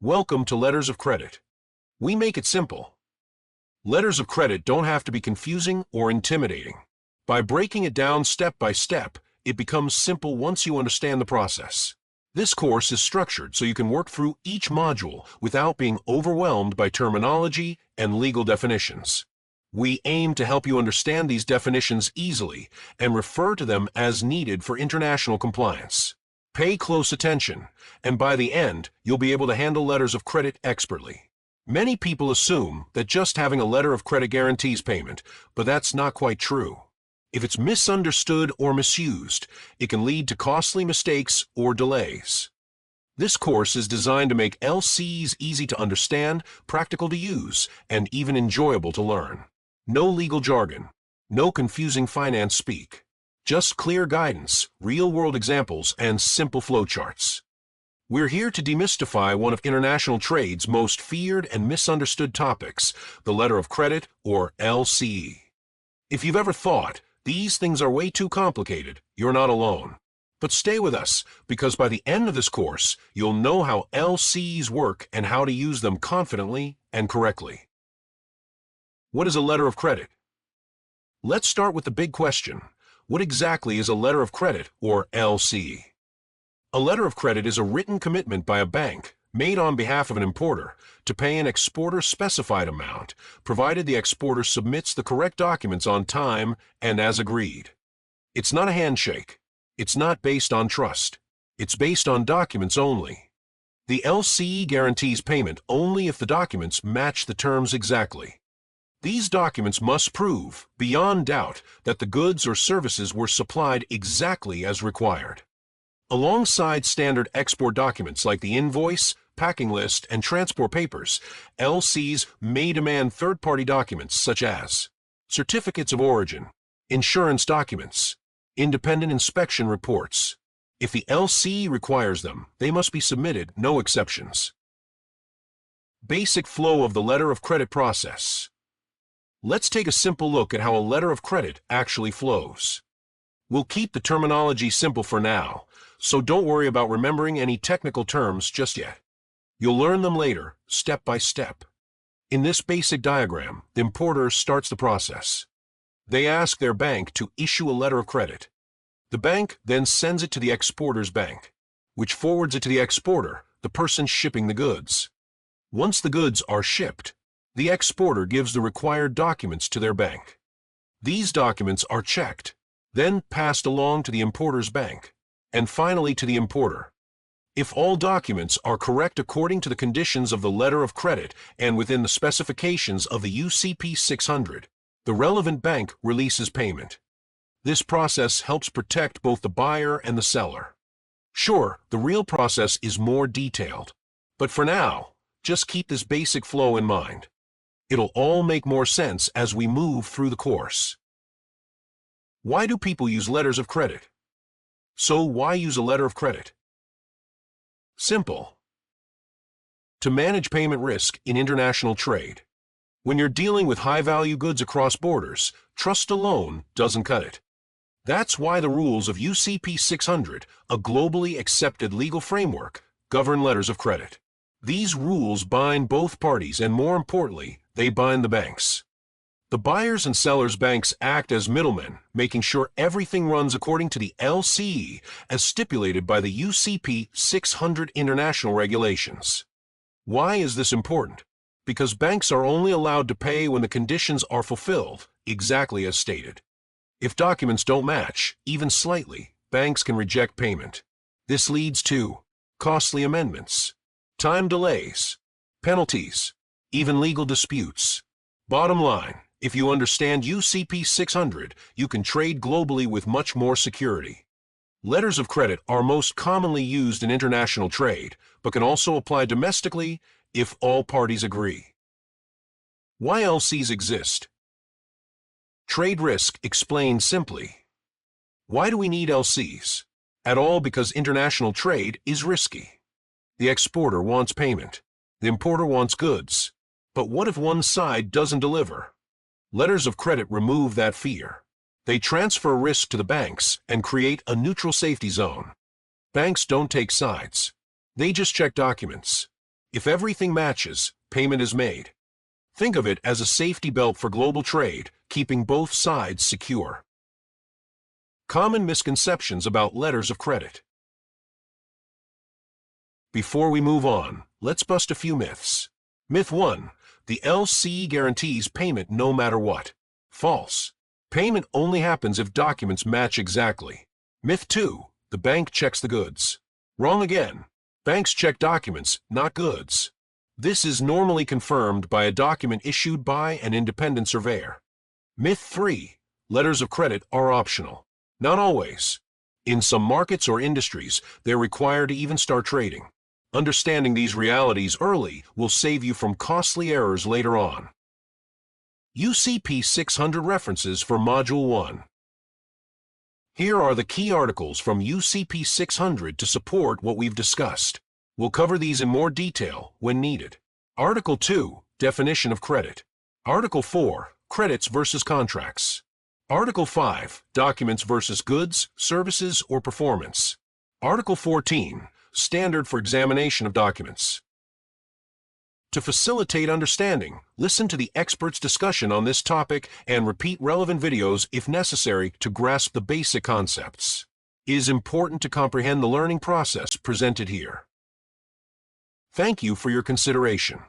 Welcome to Letters of Credit. We make it simple. Letters of credit don't have to be confusing or intimidating. By breaking it down step by step, it becomes simple once you understand the process. This course is structured so you can work through each module without being overwhelmed by terminology and legal definitions. We aim to help you understand these definitions easily and refer to them as needed for international compliance. Pay close attention, and by the end, you'll be able to handle letters of credit expertly. Many people assume that just having a letter of credit guarantees payment, but that's not quite true. If it's misunderstood or misused, it can lead to costly mistakes or delays. This course is designed to make LCs easy to understand, practical to use, and even enjoyable to learn. No legal jargon, no confusing finance speak. Just clear guidance, real-world examples, and simple flowcharts. We're here to demystify one of international trade's most feared and misunderstood topics, the letter of credit, or LCE. If you've ever thought, these things are way too complicated, you're not alone. But stay with us, because by the end of this course, you'll know how LCs work and how to use them confidently and correctly. What is a letter of credit? Let's start with the big question. What exactly is a letter of credit, or LC? A letter of credit is a written commitment by a bank, made on behalf of an importer, to pay an exporter's specified amount, provided the exporter submits the correct documents on time and as agreed. It's not a handshake. It's not based on trust. It's based on documents only. The LC guarantees payment only if the documents match the terms exactly. These documents must prove, beyond doubt, that the goods or services were supplied exactly as required. Alongside standard export documents like the invoice, packing list, and transport papers, LCs may demand third-party documents such as certificates of origin, insurance documents, independent inspection reports. If the LC requires them, they must be submitted, no exceptions. Basic flow of the letter of credit process. Let's take a simple look at how a letter of credit actually flows. We'll keep the terminology simple for now, so don't worry about remembering any technical terms just yet. You'll learn them later, step by step. In this basic diagram, the importer starts the process. They ask their bank to issue a letter of credit. The bank then sends it to the exporter's bank, which forwards it to the exporter, the person shipping the goods. Once the goods are shipped, the exporter gives the required documents to their bank. These documents are checked, then passed along to the importer's bank, and finally to the importer. If all documents are correct according to the conditions of the letter of credit and within the specifications of the UCP 600, the relevant bank releases payment. This process helps protect both the buyer and the seller. Sure, the real process is more detailed, but for now, just keep this basic flow in mind. It'll all make more sense as we move through the course. Why do people use letters of credit? So why use a letter of credit? Simple. To manage payment risk in international trade. When you're dealing with high-value goods across borders, trust alone doesn't cut it. That's why the rules of UCP 600, a globally accepted legal framework, govern letters of credit. These rules bind both parties and, more importantly, they bind the banks. The buyers and sellers' banks act as middlemen, making sure everything runs according to the LCE as stipulated by the UCP 600 international regulations. Why is this important? Because banks are only allowed to pay when the conditions are fulfilled, exactly as stated. If documents don't match, even slightly, banks can reject payment. This leads to costly amendments, time delays, penalties, even legal disputes. Bottom line, if you understand UCP 600, you can trade globally with much more security. Letters of credit are most commonly used in international trade, but can also apply domestically if all parties agree. Why LCs exist? Trade risk explained simply. Why do we need LCs? At all because international trade is risky. The exporter wants payment. The importer wants goods. But what if one side doesn't deliver? Letters of credit remove that fear. They transfer risk to the banks and create a neutral safety zone. Banks don't take sides. They just check documents. If everything matches, payment is made. Think of it as a safety belt for global trade, keeping both sides secure. Common misconceptions about letters of credit. Before we move on, let's bust a few myths. Myth 1. The LC guarantees payment no matter what. False. Payment only happens if documents match exactly. Myth 2. The bank checks the goods. Wrong again. Banks check documents, not goods. This is normally confirmed by a document issued by an independent surveyor. Myth 3. Letters of credit are optional. Not always. In some markets or industries, they're required to even start trading. Understanding these realities early will save you from costly errors later on. UCP 600 references for Module 1. Here are the key articles from UCP 600 to support what we've discussed. We'll cover these in more detail when needed. Article 2, Definition of Credit. Article 4, Credits versus Contracts. Article 5, Documents versus Goods, Services, or Performance. Article 14, Standard for Examination of Documents. To facilitate understanding, listen to the experts' discussion on this topic and repeat relevant videos if necessary to grasp the basic concepts. It is important to comprehend the learning process presented here. Thank you for your consideration.